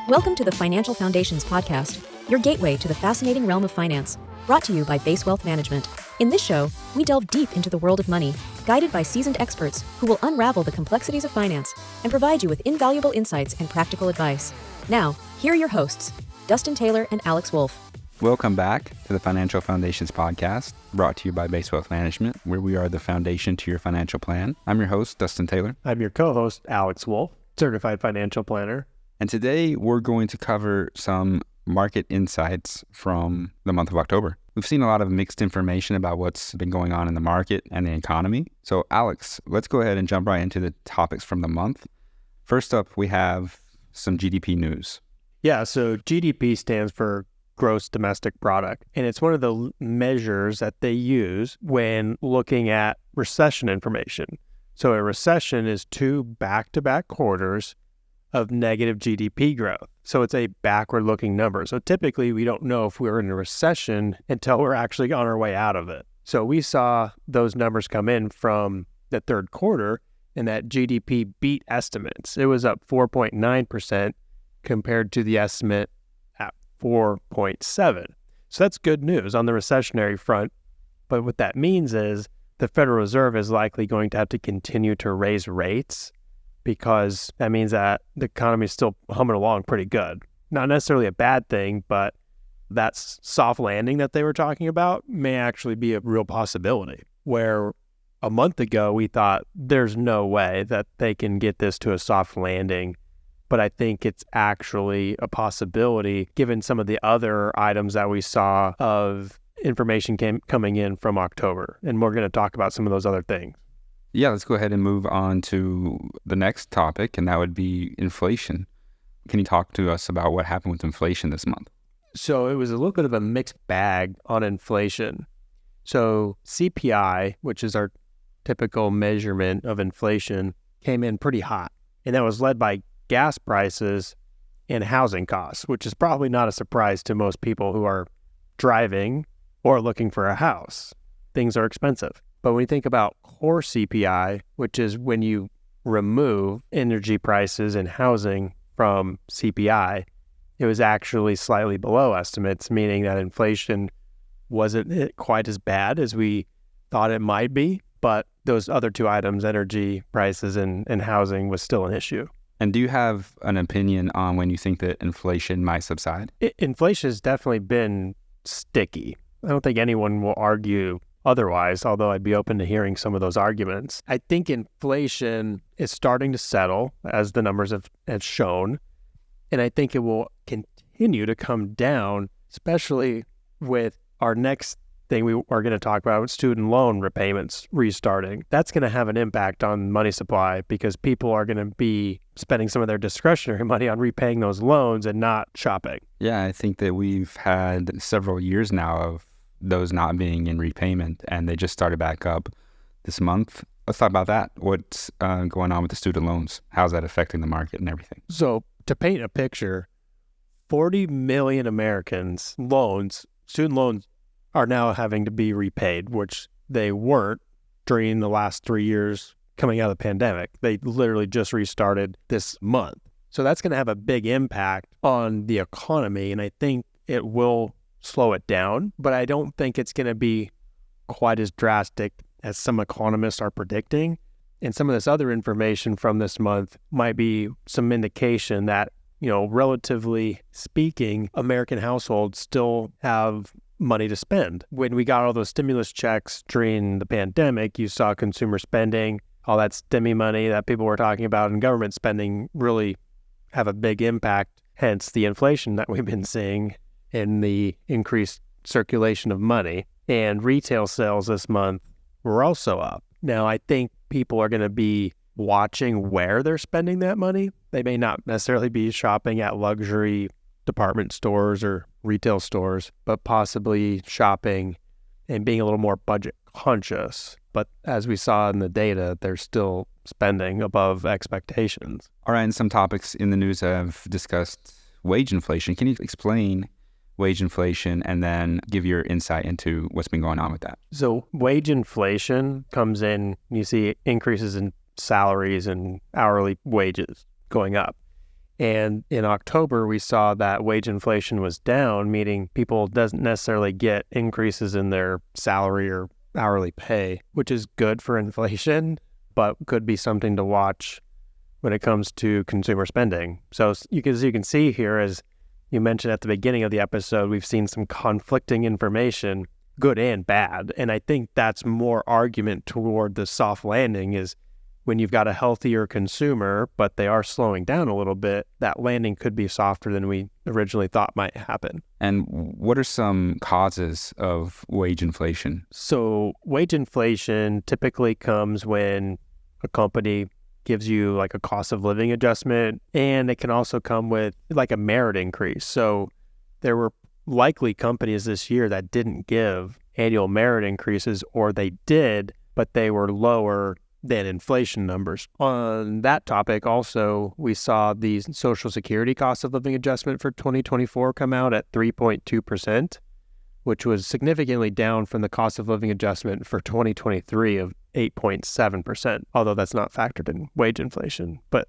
Welcome to the Financial Foundations podcast, your gateway to the fascinating realm of finance, brought to you by Base Wealth Management. In this show, we delve deep into the world of money, guided by seasoned experts who will unravel the complexities of finance and provide you with invaluable insights and practical advice. Now, here are your hosts, Dustin Taylor and Alex Wolfe. Welcome back to the Financial Foundations podcast, brought to you by Base Wealth Management, where we are the foundation to your financial plan. I'm your host, Dustin Taylor. I'm your co-host, Alex Wolfe, certified financial planner. And today we're going to cover some market insights from the month of October. We've seen a lot of mixed information about what's been going on in the market and the economy. So Alex, let's go ahead and jump right into the topics from the month. First up, we have some GDP news. Yeah, so GDP stands for Gross Domestic Product, and it's one of the measures that they use when looking at recession information. So a recession is two back-to-back quarters of negative GDP growth. So it's a backward-looking number. So typically, we don't know if we're in a recession until we're actually on our way out of it. So we saw those numbers come in from the third quarter, and that GDP beat estimates. It was up 4.9% compared to the estimate at 4.7%. So that's good news on the recessionary front. But what that means is the Federal Reserve is likely going to have to continue to raise rates, because that means that the economy is still humming along pretty good. Not necessarily a bad thing, but that soft landing that they were talking about may actually be a real possibility, where a month ago we thought there's no way that they can get this to a soft landing. But I think it's actually a possibility given some of the other items that we saw of information coming in from October. And we're going to talk about some of those other things. Yeah, let's go ahead and move on to the next topic, and that would be inflation. Can you talk to us about what happened with inflation this month? So it was a little bit of a mixed bag on inflation. So CPI, which is our typical measurement of inflation, came in pretty hot. And that was led by gas prices and housing costs, which is probably not a surprise to most people who are driving or looking for a house. Things are expensive. But when you think about core CPI, which is when you remove energy prices and housing from CPI, it was actually slightly below estimates, meaning that inflation wasn't quite as bad as we thought it might be. But those other two items, energy prices and housing, was still an issue. And do you have an opinion on when you think that inflation might subside? Inflation has definitely been sticky. I don't think anyone will argue otherwise, although I'd be open to hearing some of those arguments. I think inflation is starting to settle, as the numbers have shown, and I think it will continue to come down, especially with our next thing we are going to talk about, student loan repayments restarting. That's going to have an impact on money supply because people are going to be spending some of their discretionary money on repaying those loans and not shopping. Yeah, I think that we've had several years now of those not being in repayment, and they just started back up this month. Let's talk about that. What's going on with the student loans? How's that affecting the market and everything? So to paint a picture, 40 million Americans' student loans, are now having to be repaid, which they weren't during the last 3 years coming out of the pandemic. They literally just restarted this month. So that's going to have a big impact on the economy, and I think it will slow it down, but I don't think it's going to be quite as drastic as some economists are predicting. And some of this other information from this month might be some indication that, relatively speaking, American households still have money to spend. When we got all those stimulus checks during the pandemic, you saw consumer spending, all that stimmy money that people were talking about, and government spending really have a big impact, hence the inflation that we've been seeing in the increased circulation of money. And retail sales this month were also up. Now, I think people are going to be watching where they're spending that money. They may not necessarily be shopping at luxury department stores or retail stores, but possibly shopping and being a little more budget conscious. But as we saw in the data, they're still spending above expectations. All right, and some topics in the news have discussed wage inflation. Can you explain wage inflation and then give your insight into what's been going on with that? So wage inflation comes in, you see increases in salaries and hourly wages going up. And in October, we saw that wage inflation was down, meaning people doesn't necessarily get increases in their salary or hourly pay, which is good for inflation, but could be something to watch when it comes to consumer spending. So as you can see here, as you mentioned at the beginning of the episode, we've seen some conflicting information, good and bad. And I think that's more argument toward the soft landing is when you've got a healthier consumer, but they are slowing down a little bit, that landing could be softer than we originally thought might happen. And what are some causes of wage inflation? So wage inflation typically comes when a company gives you like a cost of living adjustment, and it can also come with like a merit increase. So there were likely companies this year that didn't give annual merit increases, or they did, but they were lower than inflation numbers. On that topic, also, we saw the Social Security cost of living adjustment for 2024 come out at 3.2%, which was significantly down from the cost of living adjustment for 2023 of 8.7%, although that's not factored in wage inflation, but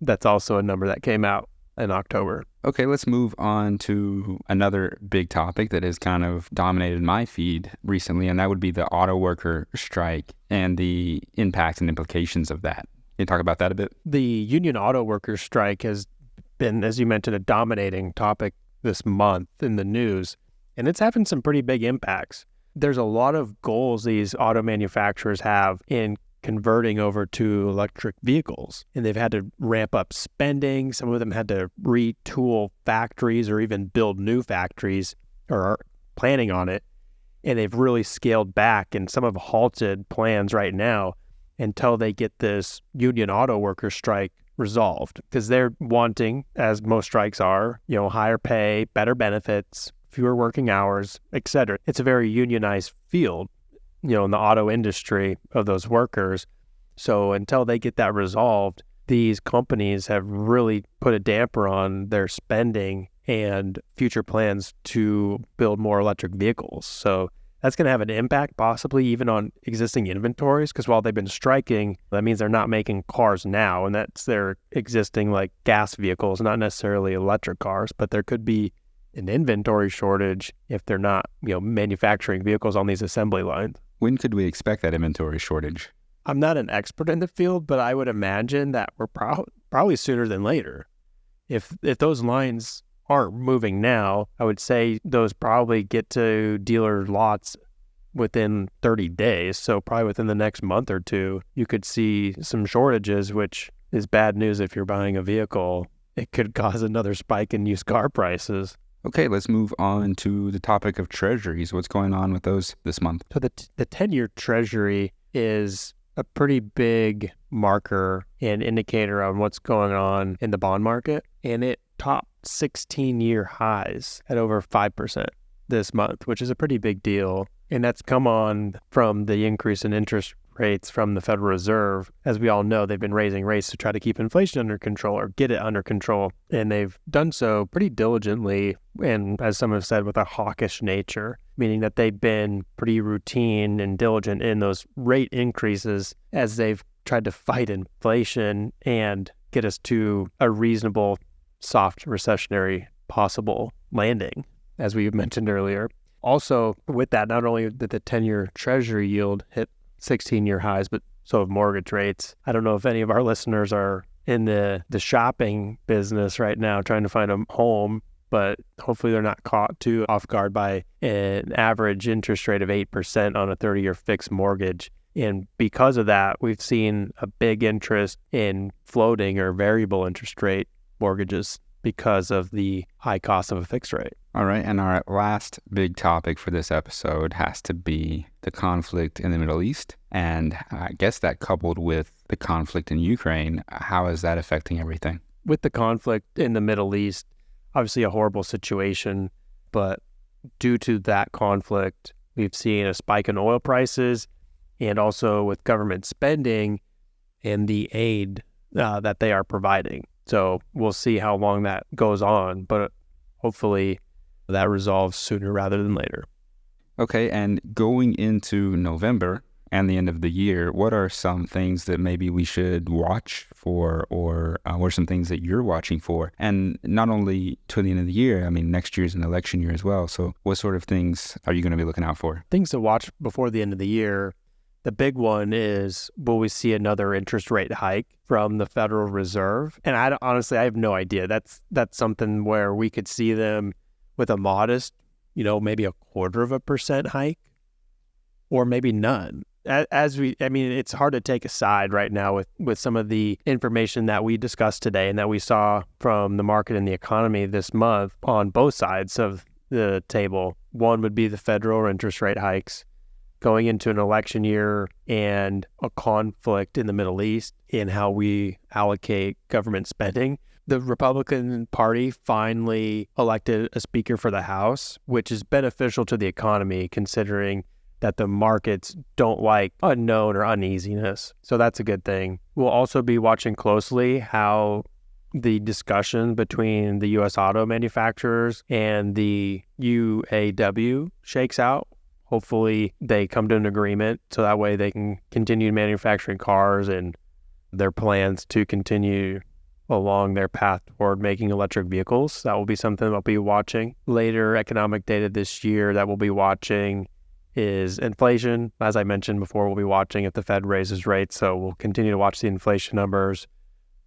that's also a number that came out in October. Okay, let's move on to another big topic that has kind of dominated my feed recently, and that would be the auto worker strike and the impacts and implications of that. Can you talk about that a bit? The union auto workers strike has been, as you mentioned, a dominating topic this month in the news, and it's having some pretty big impacts. There's a lot of goals these auto manufacturers have in converting over to electric vehicles, and they've had to ramp up spending. Some of them had to retool factories or even build new factories or are planning on it, and they've really scaled back, and some have halted plans right now until they get this union auto worker strike resolved, because they're wanting, as most strikes are, higher pay, better benefits, fewer working hours, etc. It's a very unionized field, in the auto industry of those workers. So until they get that resolved, these companies have really put a damper on their spending and future plans to build more electric vehicles. So that's going to have an impact possibly even on existing inventories, because while they've been striking, that means they're not making cars now, and that's their existing like gas vehicles, not necessarily electric cars, but there could be an inventory shortage if they're not, manufacturing vehicles on these assembly lines. When could we expect that inventory shortage? I'm not an expert in the field, but I would imagine that we're probably sooner than later. If those lines aren't moving now, I would say those probably get to dealer lots within 30 days. So probably within the next month or two, you could see some shortages, which is bad news if you're buying a vehicle. It could cause another spike in used car prices. Okay, let's move on to the topic of treasuries. What's going on with those this month? So the 10-year treasury is a pretty big marker and indicator on what's going on in the bond market, and it topped 16-year highs at over 5% this month, which is a pretty big deal. And that's come on from the increase in interest rates from the Federal Reserve. As we all know, they've been raising rates to try to keep inflation under control or get it under control. And they've done so pretty diligently, and as some have said, with a hawkish nature, meaning that they've been pretty routine and diligent in those rate increases as they've tried to fight inflation and get us to a reasonable, soft recessionary possible landing, as we mentioned earlier. Also, with that, not only did the 10-year treasury yield hit 16-year highs, but so have mortgage rates. I don't know if any of our listeners are in the shopping business right now trying to find a home, but hopefully they're not caught too off guard by an average interest rate of 8% on a 30-year fixed mortgage. And because of that, we've seen a big interest in floating or variable interest rate mortgages because of the high cost of a fixed rate. All right, and our last big topic for this episode has to be the conflict in the Middle East. And I guess that coupled with the conflict in Ukraine, how is that affecting everything? With the conflict in the Middle East, obviously a horrible situation, but due to that conflict, we've seen a spike in oil prices, and also with government spending and the aid that they are providing. So we'll see how long that goes on, but hopefully that resolves sooner rather than later. Okay, and going into November and the end of the year, what are some things that maybe we should watch for, or what are some things that you're watching for? And not only to the end of the year, I mean, next year is an election year as well. So what sort of things are you going to be looking out for? Things to watch before the end of the year. The big one is, will we see another interest rate hike from the Federal Reserve? And honestly, I have no idea. That's something where we could see them with a modest, maybe 0.25% hike, or maybe none. It's hard to take a side right now with some of the information that we discussed today and that we saw from the market and the economy this month on both sides of the table. One would be the federal interest rate hikes going into an election year and a conflict in the Middle East in how we allocate government spending. The Republican Party finally elected a speaker for the House, which is beneficial to the economy considering that the markets don't like unknown or uneasiness. So that's a good thing. We'll also be watching closely how the discussion between the U.S. auto manufacturers and the UAW shakes out. Hopefully they come to an agreement so that way they can continue manufacturing cars and their plans to continue along their path toward making electric vehicles. That will be something I'll be watching. Later economic data this year that we'll be watching is inflation. As I mentioned before, we'll be watching if the Fed raises rates. So we'll continue to watch the inflation numbers,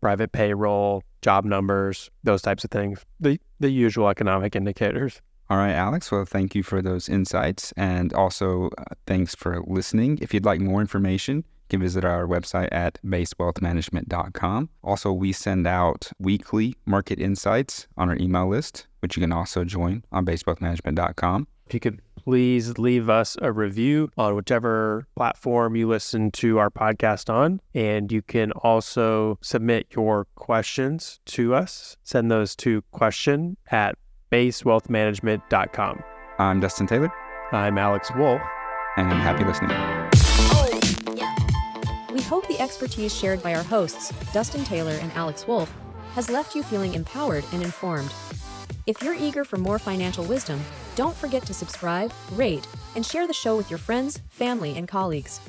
private payroll, job numbers, those types of things, the usual economic indicators. All right, Alex. Well, thank you for those insights. And also, thanks for listening. If you'd like more information, you can visit our website at basewealthmanagement.com. Also, we send out weekly market insights on our email list, which you can also join on basewealthmanagement.com. If you could please leave us a review on whichever platform you listen to our podcast on. And you can also submit your questions to us. Send those to question@basewealthmanagement.com. I'm Dustin Taylor. I'm Alex Wolfe. And happy listening. We hope the expertise shared by our hosts, Dustin Taylor and Alex Wolfe, has left you feeling empowered and informed. If you're eager for more financial wisdom, don't forget to subscribe, rate, and share the show with your friends, family, and colleagues.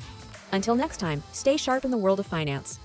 Until next time, stay sharp in the world of finance.